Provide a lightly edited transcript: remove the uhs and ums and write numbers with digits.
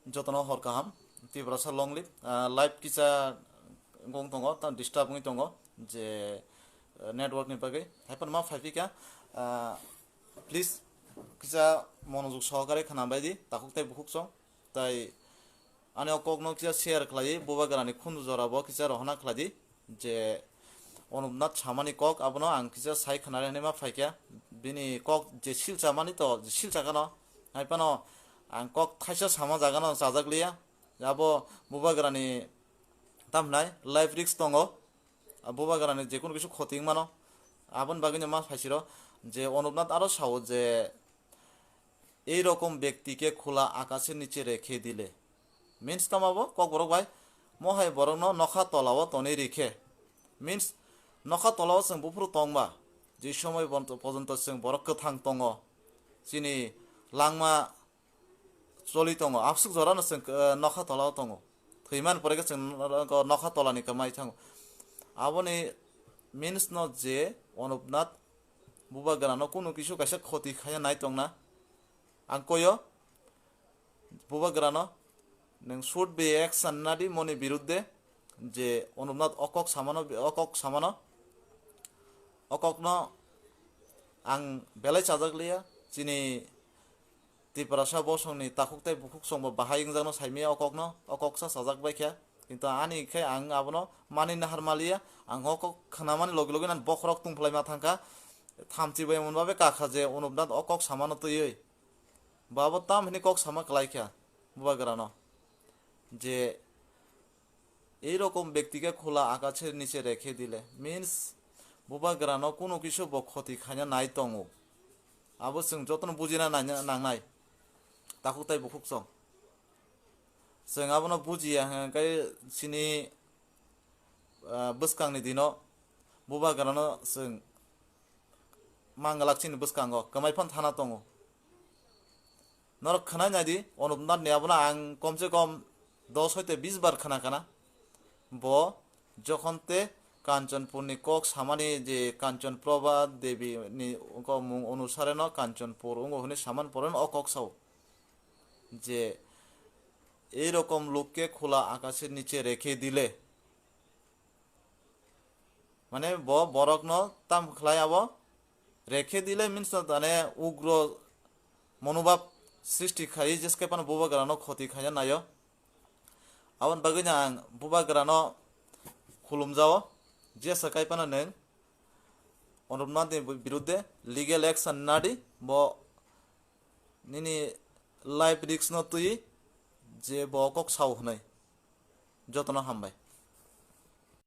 जतनो her kaham tibrasa long lip live kisa gong tongo ta disturb ngi tongo je network ni bagai haipon ma phaipi ka please kisa monojuk sahakare khanabai di takuk tai bukuk song tai ani okok no kisa share khlai boba garani khundu jora bo kisa rohna khladi je onubnat samani kok abono ang kisa sai khanare ne ma phaikya bini kok je silcha mani to silcha kano haipano ang kok thaisa sama jagano chajakliya abo boba garani tamnai life risk tongo boba garani je kono kisu khoting mano abon bagini ma phaisiro যে অনুপনাথ আরো Sao যে এই রকম ব্যক্তিকে খোলা আকাশের নিচে রেখে দিলে মিন্স তামাবো কক বড় ভাই মহাই বড় নখা তলাও তনে রেখে মিন্স নখা তলাও जों বুফুর তংবা যে সময় পর্যন্ত जों বড় কথাং তং যিনি লাংমা চলি তং আফসুক জরানো जों নখা তলাও তং থৈমান পরে जों নখা তলানি কামাই থাং আবনি মিন্স ন যে অনুপনাথ বুবা গানো কোনো কিছু কাছে ক্ষতি খায়া নাই তং না আং কয় বুবা গানো নং শুড বি অ্যাকশন নাদি মনি বিরুদ্ধে যে অনুপনাথ অকক সামানো অকক ন আং বেলাই চাজাগলিয়া যিনি তিপ্রাসা বসংনি তাকুকতাই বুকুক সংব বাহাইং জানো সাইমে অকক সা সাজাক বাইখ্যা কিন্তু আনি খাই আং আবনো মানি নাহার মালিয়া আং অকক খানামানি লগে লগে নান বখরক তুংফলাই মা থাঙ্কা থামচি বাই মনবাবে কাখা যে অনুপনাথ অকক সামানো তৈ বাবা তাম হিনি কক সামা কলাইখ্যা বুবা গানো যে এই রকম ব্যক্তিকে খোলা আকাশের নিচে রেখে দিলে মিন্স বুবা গানো কোনো কিছু ক্ষতি খাইনা নাই তঙ্গো আবো जों যতন বুজিনা নাংনাই তাকু তাই বুকুক সং जों আবনো বুজিয়া হাঙ্কাই সিনি বসকাংনি দিনো বুবা গানো जों mangalakchini bwskango kamaiphan thana tongo norok khanai nadi অনুপনাথ ni abona ang komse kom 10 হইতে 20 বার খানা কানা bo jokhonte Kanchanpur ni kok samani je কাঞ্চন প্রভা দেবী ni ko mung অনুসারে no Kanchanpur ungo hune saman poren okok saw যে এই রকম লোককে খোলা আকাশের নিচে রেখে দিলে মানে বরক ন তাম খলাই আবো রেখে দিলে মিন্স তানে উগ্র মনোভাব সৃষ্টি খাই যেসকে পান বুবা গানো ক্ষতি খাইয়া নাইও আবন বাগিনা আং বুবা গানো খুলুম যাও যে সাকাই পানা নেন অনুপনাথ বিরুদ্ধে লিগ্যাল অ্যাকশন নাদি ব নিনি লাইফ রিস্ক ন তুই যে বকক সাও হনাই যতন হামবাই